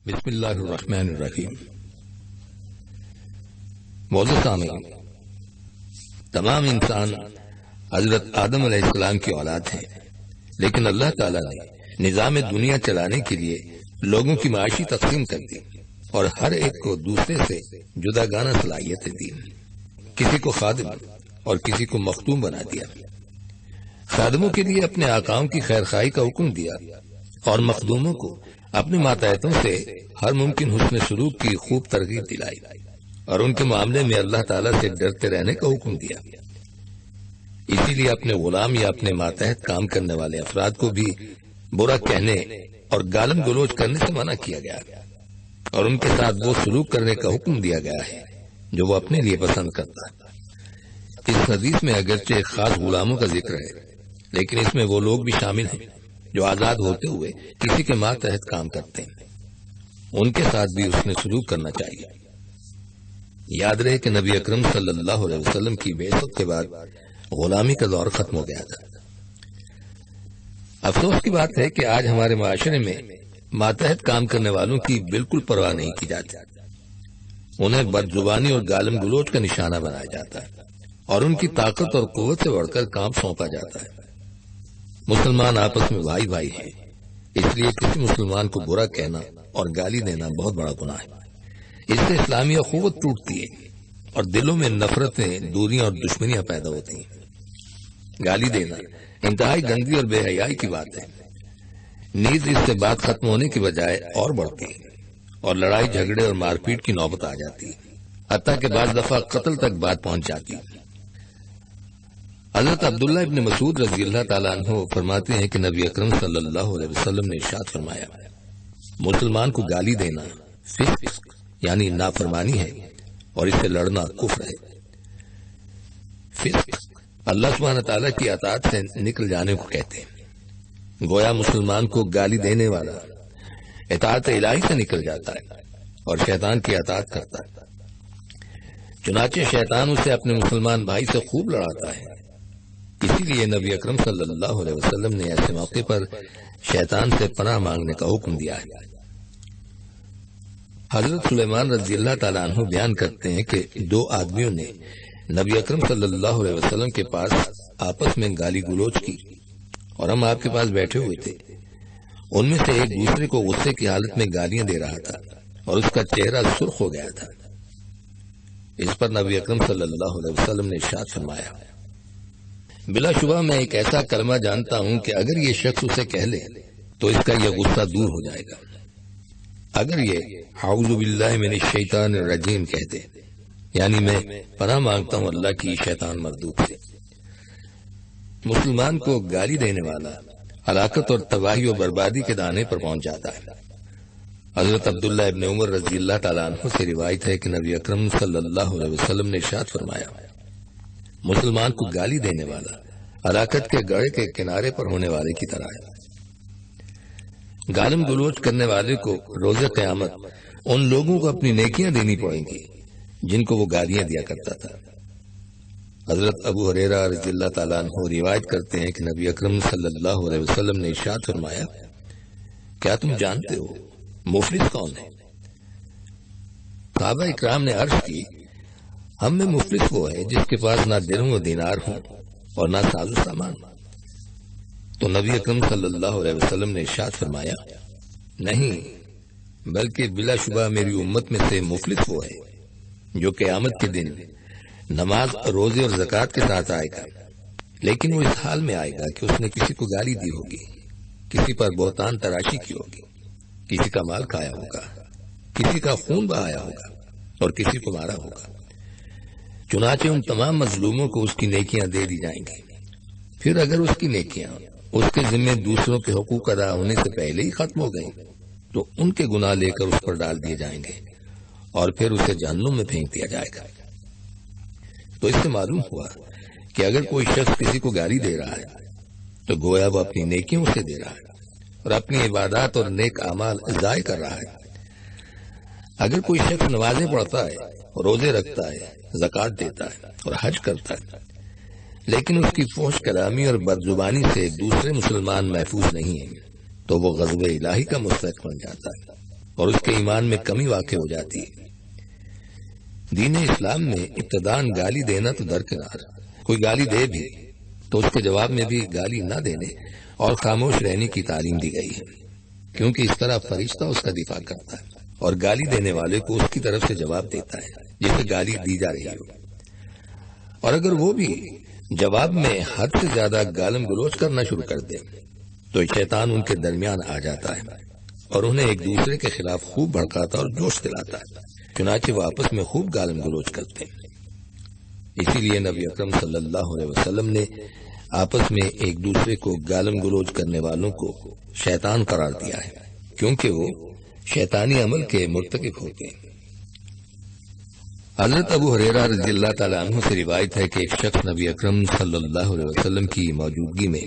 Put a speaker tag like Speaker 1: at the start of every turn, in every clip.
Speaker 1: بسم اللہ الرحمن الرحیم۔ معزز سامعین، تمام انسان حضرت آدم علیہ السلام کی اولاد ہیں، لیکن اللہ تعالیٰ نے نظام دنیا چلانے کے لیے لوگوں کی معاشی تقسیم کر دی اور ہر ایک کو دوسرے سے جداگانہ صلاحیتیں دی۔ کسی کو خادم اور کسی کو مخدوم بنا دیا۔ خادموں کے لیے اپنے آقاؤں کی خیرخواہی کا حکم دیا اور مخدوموں کو اپنے ماتحتوں سے ہر ممکن حسن سلوک کی خوب ترغیب دلائی اور ان کے معاملے میں اللہ تعالیٰ سے ڈرتے رہنے کا حکم دیا۔ اسی لیے اپنے غلام یا اپنے ماتحت کام کرنے والے افراد کو بھی برا کہنے اور گالم گلوچ کرنے سے منع کیا گیا اور ان کے ساتھ وہ سلوک کرنے کا حکم دیا گیا ہے جو وہ اپنے لیے پسند کرتا ہے۔ اس حدیث میں اگرچہ خاص غلاموں کا ذکر ہے، لیکن اس میں وہ لوگ بھی شامل ہیں جو آزاد ہوتے ہوئے کسی کے ماتحت کام کرتے ہیں، ان کے ساتھ بھی اس نے سلوک کرنا چاہیے۔ یاد رہے کہ نبی اکرم صلی اللہ علیہ وسلم کی بعثت کے بعد غلامی کا دور ختم ہو گیا تھا۔ افسوس کی بات ہے کہ آج ہمارے معاشرے میں ماتحت کام کرنے والوں کی بالکل پرواہ نہیں کی جاتی۔ انہیں بدزبانی اور گالم گلوچ کا نشانہ بنایا جاتا ہے اور ان کی طاقت اور قوت سے بڑھ کر کام سونپا جاتا ہے۔ مسلمان آپس میں بھائی بھائی ہیں، اس لیے کسی مسلمان کو برا کہنا اور گالی دینا بہت بڑا گناہ ہے۔ اس سے اسلامی اخوت ٹوٹتی ہے اور دلوں میں نفرتیں، دوریاں اور دشمنیاں پیدا ہوتی ہیں۔ گالی دینا انتہائی گندی اور بے حیائی کی بات ہے۔ نیز اس سے بات ختم ہونے کی بجائے اور بڑھتی ہے اور لڑائی جھگڑے اور مار پیٹ کی نوبت آ جاتی ہے، حتیٰ کہ بعض دفعہ قتل تک بات پہنچ جاتی ہے۔ حضرت عبداللہ ابن مسعود رضی اللہ تعالیٰ عنہ فرماتے ہیں کہ نبی اکرم صلی اللہ علیہ وسلم نے ارشاد فرمایا، مسلمان کو گالی دینا فسق یعنی نافرمانی ہے اور اس سے لڑنا کفر ہے۔ فسق اللہ سبحانہ تعالیٰ کی اطاعت سے نکل جانے کو کہتے ہیں۔ گویا مسلمان کو گالی دینے والا اطاعت الہی سے نکل جاتا ہے اور شیطان کی اطاعت کرتا ہے۔ چنانچہ شیطان اسے اپنے مسلمان بھائی سے خوب لڑاتا ہے۔ اسی لیے نبی اکرم صلی اللہ علیہ وسلم نے ایسے موقع پر شیطان سے پناہ مانگنے کا حکم دیا ہے۔ حضرت سلیمان رضی اللہ تعالیٰ عنہ بیان کرتے ہیں کہ دو آدمیوں نے نبی اکرم صلی اللہ علیہ وسلم کے پاس آپس میں گالی گلوچ کی اور ہم آپ کے پاس بیٹھے ہوئے تھے۔ ان میں سے ایک دوسرے کو غصے کی حالت میں گالیاں دے رہا تھا اور اس کا چہرہ سرخ ہو گیا تھا۔ اس پر نبی اکرم صلی اللہ علیہ وسلم نے ارشاد فرمایا، بلا شبہ میں ایک ایسا کلمہ جانتا ہوں کہ اگر یہ شخص اسے کہہ لے تو اس کا یہ غصہ دور ہو جائے گا۔ اگر یہ اعوذ باللہ من الشیطان الرجیم کہہ دے، یعنی میں پناہ مانگتا ہوں اللہ کی شیطان مردود سے۔ مسلمان کو گالی دینے والا ہلاکت اور تباہی و بربادی کے دانے پر پہنچ جاتا ہے۔ حضرت عبداللہ ابن عمر رضی اللہ تعالیٰ عنہ سے روایت ہے کہ نبی اکرم صلی اللہ علیہ وسلم نے ارشاد فرمایا، مسلمان کو گالی دینے والا ہلاکت کے گڑھے کے کنارے پر ہونے والے کی طرح ہے۔ گالم گلوچ کرنے والے کو روز قیامت ان لوگوں کو اپنی نیکیاں دینی پڑیں گی جن کو وہ گالیاں دیا کرتا تھا۔ حضرت ابو ہریرہ رضی اللہ تعالیٰ عنہ روایت کرتے ہیں کہ نبی اکرم صلی اللہ علیہ وسلم نے ارشاد فرمایا، کیا تم جانتے ہو مفلس کون ہے؟ صحابہ اکرام نے عرض کی، ہم میں مفلس وہ ہے جس کے پاس نہ درہم و دینار ہوں اور نہ ساز و سامان۔ تو نبی اکرم صلی اللہ علیہ وسلم نے ارشاد فرمایا، نہیں بلکہ بلا شبہ میری امت میں سے مفلس وہ ہے جو قیامت کے دن نماز، روزے اور زکوٰۃ کے ساتھ آئے گا، لیکن وہ اس حال میں آئے گا کہ اس نے کسی کو گالی دی ہوگی، کسی پر بہتان تراشی کی ہوگی، کسی کا مال کھایا ہوگا، کسی کا خون بہایا ہوگا اور کسی کو مارا ہوگا۔ چنانچہ ان تمام مظلوموں کو اس کی نیکیاں دے دی جائیں گی۔ پھر اگر اس کی نیکیاں اس کے ذمے دوسروں کے حقوق ادا ہونے سے پہلے ہی ختم ہو گئیں تو ان کے گناہ لے کر اس پر ڈال دیے جائیں گے اور پھر اسے جہنم میں پھینک دیا جائے گا۔ تو اس سے معلوم ہوا کہ اگر کوئی شخص کسی کو گالی دے رہا ہے تو گویا وہ اپنی نیکیوں سے دے رہا ہے اور اپنی عبادات اور نیک اعمال ضائع کر رہا ہے۔ اگر کوئی شخص نمازیں پڑھتا ہے، روزے رکھتا ہے، زکوٰۃ دیتا ہے اور حج کرتا ہے، لیکن اس کی فحش کلامی اور بدزبانی سے دوسرے مسلمان محفوظ نہیں ہیں تو وہ غضب الہی کا مستحق بن جاتا ہے۔ اور اس کے ایمان میں کمی واقع ہو جاتی ہے۔ دین اسلام میں ابتداءً گالی دینا تو درکنار، کوئی گالی دے بھی تو اس کے جواب میں بھی گالی نہ دینے اور خاموش رہنے کی تعلیم دی گئی ہے، کیونکہ اس طرح فرشتہ اس کا دفاع کرتا ہے اور گالی دینے والے کو اس کی طرف سے جواب دیتا ہے جسے گالی دی جا رہی ہو، اور اگر وہ بھی جواب میں حد سے زیادہ گالم گلوچ کرنا شروع کر دے تو شیطان ان کے درمیان آ جاتا ہے اور انہیں ایک دوسرے کے خلاف خوب بھڑکاتا اور جوش دلاتا ہے، چنانچہ وہ آپس میں خوب گالم گلوچ کرتے ہیں۔ اسی لیے نبی اکرم صلی اللہ علیہ وسلم نے آپس میں ایک دوسرے کو گالم گلوچ کرنے والوں کو شیطان قرار دیا ہے، کیونکہ وہ شیطانی عمل کے مرتکب ہوتے ہیں۔ حضرت ابو ہریرہ رضی اللہ تعالیٰ عنہ سے روایت ہے کہ ایک شخص نبی اکرم صلی اللہ علیہ وسلم کی موجودگی میں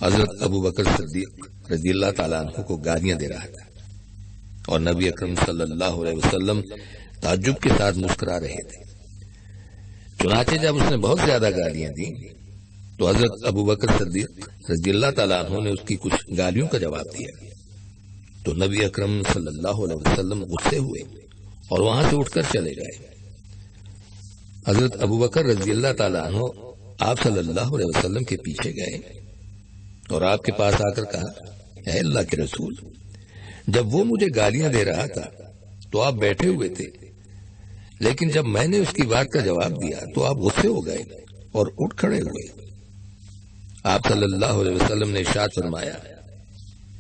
Speaker 1: حضرت ابو بکر صدیق رضی اللہ تعالیٰ عنہ کو گالیاں دے رہا تھا، اور نبی اکرم صلی اللہ علیہ وسلم تعجب کے ساتھ مسکرا رہے تھے۔ چنانچہ جب اس نے بہت زیادہ گالیاں دی تو حضرت ابو بکر صدیق رضی اللہ تعالیٰ عنہ نے اس کی کچھ گالیوں کا جواب دیا، تو نبی اکرم صلی اللہ علیہ وسلم غصے ہوئے اور وہاں سے اٹھ کر چلے گئے۔ حضرت ابو بکر رضی اللہ تعالیٰ عنہ آپ صلی اللہ علیہ وسلم کے پیچھے گئے اور آپ کے پاس آ کر کہا، اے اللہ کے رسول، جب وہ مجھے گالیاں دے رہا تھا تو آپ بیٹھے ہوئے تھے، لیکن جب میں نے اس کی بات کا جواب دیا تو آپ غصے ہو گئے اور اٹھ کھڑے ہوئے۔ آپ صلی اللہ علیہ وسلم نے ارشاد فرمایا،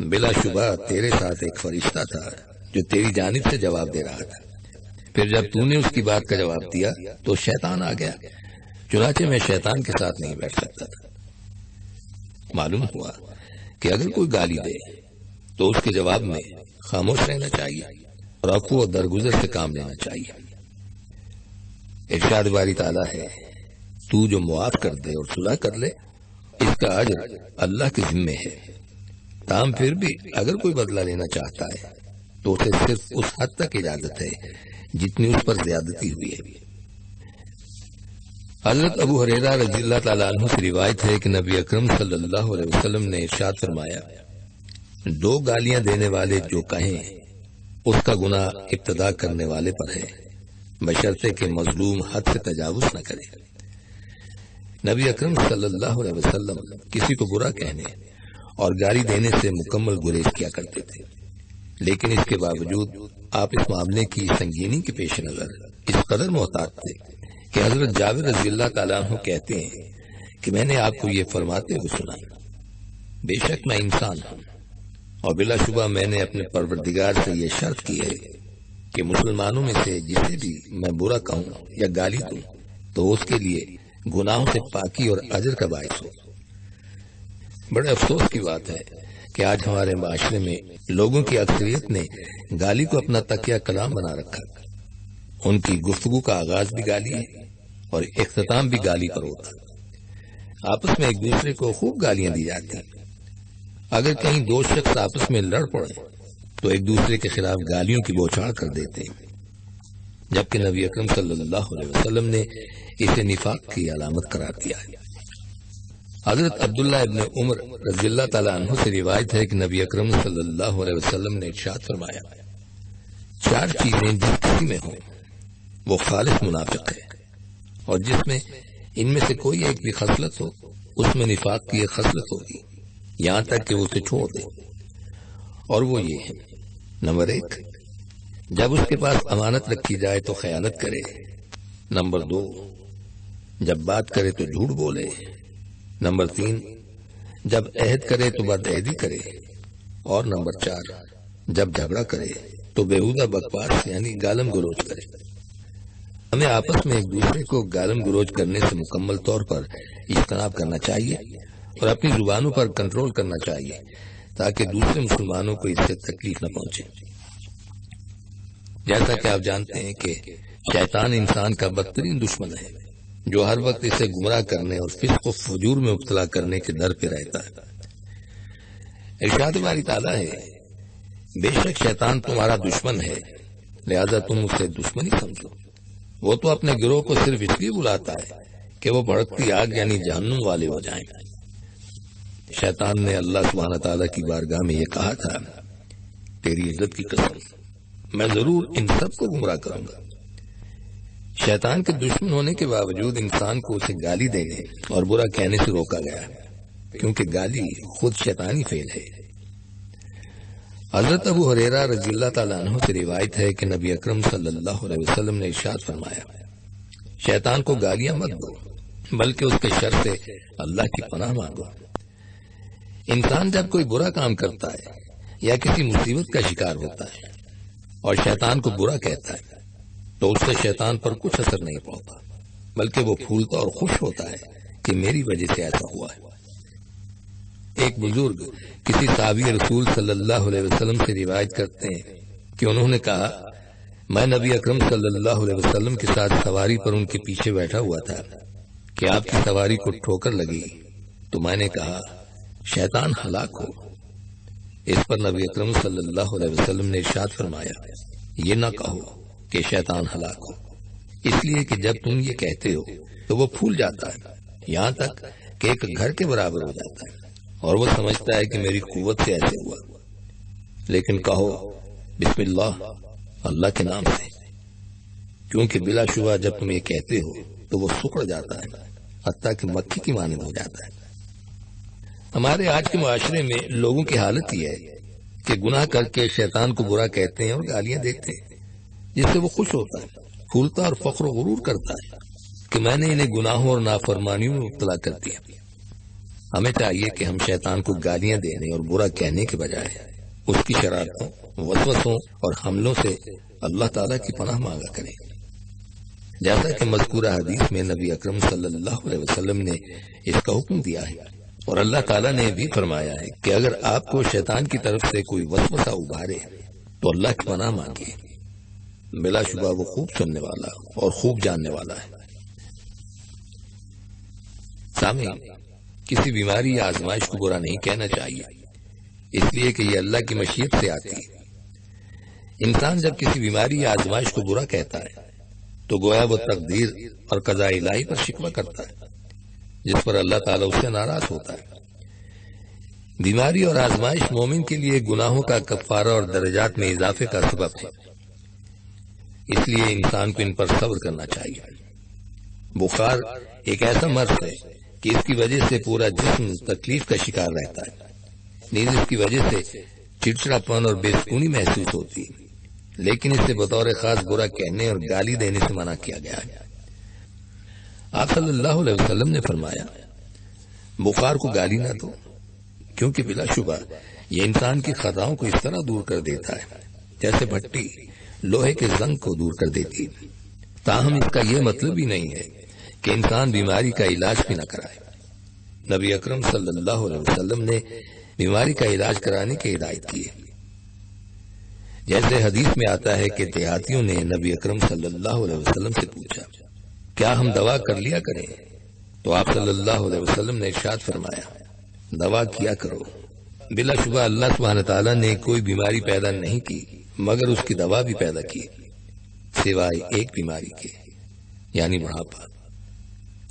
Speaker 1: بلا شبہ تیرے ساتھ ایک فرشتہ تھا جو تیری جانب سے جواب دے رہا تھا، پھر جب تو نے اس کی بات کا جواب دیا تو شیطان آ گیا، چنانچہ میں شیطان کے ساتھ نہیں بیٹھ سکتا تھا۔ معلوم ہوا کہ اگر کوئی گالی دے تو اس کے جواب میں خاموش رہنا چاہیے اور عفو و درگزر سے کام لینا چاہیے۔ ارشاد باری تعالیٰ ہے، تو جو معاف کر دے اور صلح کر لے اس کا اجر اللہ کے ذمے ہے، تاہم پھر بھی اگر کوئی بدلہ لینا چاہتا ہے تو اسے صرف اس حد تک اجازت ہے جتنی اس پر زیادتی ہوئی ہے۔ حضرت ابو ہریرہ رضی اللہ تعالیٰ عنہ سے روایت ہے کہ نبی اکرم صلی اللہ علیہ وسلم نے ارشاد فرمایا، دو گالیاں دینے والے جو کہیں اس کا گناہ ابتدا کرنے والے پر ہے، بشرطے کہ مظلوم حد سے تجاوز نہ کرے۔ نبی اکرم صلی اللہ علیہ وسلم کسی کو برا کہنے اور گالی دینے سے مکمل گریز کیا کرتے تھے، لیکن اس کے باوجود آپ اس معاملے کی سنگینی کے پیش نظر اس قدر محتاط تھے کہ حضرت جابر رضی اللہ تعالیٰ عنہ کہتے ہیں کہ میں نے آپ کو یہ فرماتے ہوئے سنا، بے شک میں انسان ہوں اور بلا شبہ میں نے اپنے پروردگار سے یہ شرط کی ہے کہ مسلمانوں میں سے جسے بھی میں برا کہوں یا گالی دوں تو اس کے لیے گناہوں سے پاکی اور اجر کا باعث ہو۔ بڑے افسوس کی بات ہے کہ آج ہمارے معاشرے میں لوگوں کی اکثریت نے گالی کو اپنا تکیہ کلام بنا رکھا، ان کی گفتگو کا آغاز بھی گالی ہے اور اختتام بھی گالی پر ہوتا ہے۔ آپس میں ایک دوسرے کو خوب گالیاں دی جاتی ہیں۔ اگر کہیں دو شخص آپس میں لڑ پڑے تو ایک دوسرے کے خلاف گالیوں کی بوچھاڑ کر دیتے ہیں، جبکہ نبی اکرم صلی اللہ علیہ وسلم نے اسے نفاق کی علامت قرار دیا ہے۔ حضرت عبداللہ ابن عمر رضی اللہ تعالیٰ عنہ سے روایت ہے کہ نبی اکرم صلی اللہ علیہ وسلم نے ارشاد فرمایا، چار چیزیں جس کسی میں ہوں وہ خالص منافق ہے، اور جس میں ان میں سے کوئی ایک بھی خصلت ہو اس میں نفاق کی ایک خصلت ہوگی یہاں تک کہ وہ اسے چھوڑ دے، اور وہ یہ ہے، نمبر 1، جب اس کے پاس امانت رکھی جائے تو خیانت کرے، نمبر 2، جب بات کرے تو جھوٹ بولے، نمبر 3، جب عہد کرے تو بدعہدی کرے، اور نمبر 4، جب جھگڑا کرے تو بیہودہ بکواس یعنی گالم گلوچ کرے۔ ہمیں آپس میں ایک دوسرے کو گالم گلوچ کرنے سے مکمل طور پر اجتناب کرنا چاہیے اور اپنی زبانوں پر کنٹرول کرنا چاہیے تاکہ دوسرے مسلمانوں کو اس سے تکلیف نہ پہنچے۔ جیسا کہ آپ جانتے ہیں کہ شیطان انسان کا بدترین دشمن ہے جو ہر وقت اسے گمراہ کرنے اور فسق و فجور میں مبتلا کرنے کے ڈر پہ رہتا ہے۔ ارشاد باری تعالیٰ ہے، بے شک شیطان تمہارا دشمن ہے لہذا تم اسے دشمنی سمجھو، وہ تو اپنے گروہ کو صرف اس لیے بلاتا ہے کہ وہ بھڑکتی آگ یعنی جہنم والے ہو جائیں۔ شیطان نے اللہ سبحانہ تعالیٰ کی بارگاہ میں یہ کہا تھا، تیری عزت کی قسم میں ضرور ان سب کو گمراہ کروں گا۔ شیطان کے دشمن ہونے کے باوجود انسان کو اسے گالی دینے اور برا کہنے سے روکا گیا، کیونکہ گالی خود شیطانی فعل ہے۔ حضرت ابو ہریرہ رضی اللہ تعالیٰ عنہ سے روایت ہے کہ نبی اکرم صلی اللہ علیہ وسلم نے ارشاد فرمایا، شیطان کو گالیاں مت دو، بلکہ اس کے شر سے اللہ کی پناہ مانگو۔ انسان جب کوئی برا کام کرتا ہے یا کسی مصیبت کا شکار ہوتا ہے اور شیطان کو برا کہتا ہے تو اس سے شیطان پر کچھ اثر نہیں پڑتا، بلکہ وہ پھولتا اور خوش ہوتا ہے کہ میری وجہ سے ایسا ہوا ہے۔ ایک بزرگ کسی صحابی رسول صلی اللہ علیہ وسلم سے روایت کرتے ہیں کہ انہوں نے کہا، میں نبی اکرم صلی اللہ علیہ وسلم کے ساتھ سواری پر ان کے پیچھے بیٹھا ہوا تھا کہ آپ کی سواری کو ٹھوکر لگی تو میں نے کہا، شیطان ہلاک ہو۔ اس پر نبی اکرم صلی اللہ علیہ وسلم نے ارشاد فرمایا، یہ نہ کہو کہ شیطان ہلاک ہو، اس لیے کہ جب تم یہ کہتے ہو تو وہ پھول جاتا ہے، یہاں تک کہ ایک گھر کے برابر ہو جاتا ہے، اور وہ سمجھتا ہے کہ میری قوت سے ایسے ہوا۔ لیکن کہو بسم اللہ، اللہ کے نام سے، کیونکہ بلا شبہ جب تم یہ کہتے ہو تو وہ سکڑ جاتا ہے، حتیٰ کہ مکھی کی مانند ہو جاتا ہے۔ ہمارے آج کے معاشرے میں لوگوں کی حالت یہ ہے کہ گناہ کر کے شیطان کو برا کہتے ہیں اور گالیاں دیتے ہیں، جس سے وہ خوش ہوتا ہے، پھولتا اور فخر و غرور کرتا ہے کہ میں نے انہیں گناہوں اور نافرمانیوں میں مبتلا کر دیا۔ ہمیں چاہیے کہ ہم شیطان کو گالیاں دینے اور برا کہنے کے بجائے اس کی شرارتوں، وسوسوں اور حملوں سے اللہ تعالیٰ کی پناہ مانگا کریں، جیسا کہ مذکورہ حدیث میں نبی اکرم صلی اللہ علیہ وسلم نے اس کا حکم دیا ہے، اور اللہ تعالیٰ نے بھی فرمایا ہے کہ اگر آپ کو شیطان کی طرف سے کوئی وسوسہ ابھارے تو اللہ کی پناہ مانگے، بلا شبہ وہ خوب سننے والا اور خوب جاننے والا ہے۔ سامعین، کسی بیماری یا آزمائش کو برا نہیں کہنا چاہیے، اس لیے کہ یہ اللہ کی مشیت سے آتی ہے۔ انسان جب کسی بیماری یا آزمائش کو برا کہتا ہے تو گویا وہ تقدیر اور قضاء الہی پر شکوہ کرتا ہے، جس پر اللہ تعالیٰ اس سے ناراض ہوتا ہے۔ بیماری اور آزمائش مومن کے لیے گناہوں کا کفارہ اور درجات میں اضافے کا سبب ہے، اس لیے انسان کو ان پر صبر کرنا چاہیے۔ بخار ایک ایسا مرض ہے کہ اس کی وجہ سے پورا جسم تکلیف کا شکار رہتا ہے، نیز اس کی وجہ سے چڑچڑا پن اور بے سکونی محسوس ہوتی ہے، لیکن اس سے بطور خاص برا کہنے اور گالی دینے سے منع کیا گیا ہے۔ آپ صلی اللہ علیہ وسلم نے فرمایا، بخار کو گالی نہ دو، کیونکہ بلا شبہ یہ انسان کی خطاؤں کو اس طرح دور کر دیتا ہے جیسے بھٹی لوہے کے زنگ کو دور کر دیتی ہے۔ تاہم اس کا یہ مطلب ہی نہیں ہے کہ انسان بیماری کا علاج بھی نہ کرائے۔ نبی اکرم صلی اللہ علیہ وسلم نے بیماری کا علاج کرانے کی ہدایت کی ہے، جیسے حدیث میں آتا ہے کہ دیہاتیوں نے نبی اکرم صلی اللہ علیہ وسلم سے پوچھا، کیا ہم دوا کر لیا کریں؟ تو آپ صلی اللہ علیہ وسلم نے ارشاد فرمایا، دوا کیا کرو۔ بلا شبہ اللہ سبحانہ تعالیٰ نے کوئی بیماری پیدا نہیں کی مگر اس کی دوا بھی پیدا کی، سوائے ایک بیماری کے، یعنی بڑھاپا۔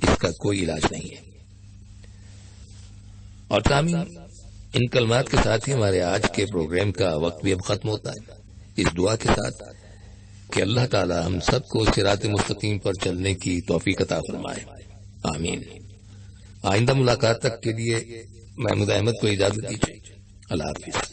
Speaker 1: اس کا کوئی علاج نہیں ہے۔ اور سامعین، ان کلمات کے ساتھ ہی ہمارے آج کے پروگرام کا وقت بھی اب ختم ہوتا ہے، اس دعا کے ساتھ کہ اللہ تعالی ہم سب کو صراط مستقیم پر چلنے کی توفیق عطا فرمائے، آمین۔ آئندہ ملاقات تک کے لیے محمود احمد کو اجازت دیجیے، اللہ حافظ۔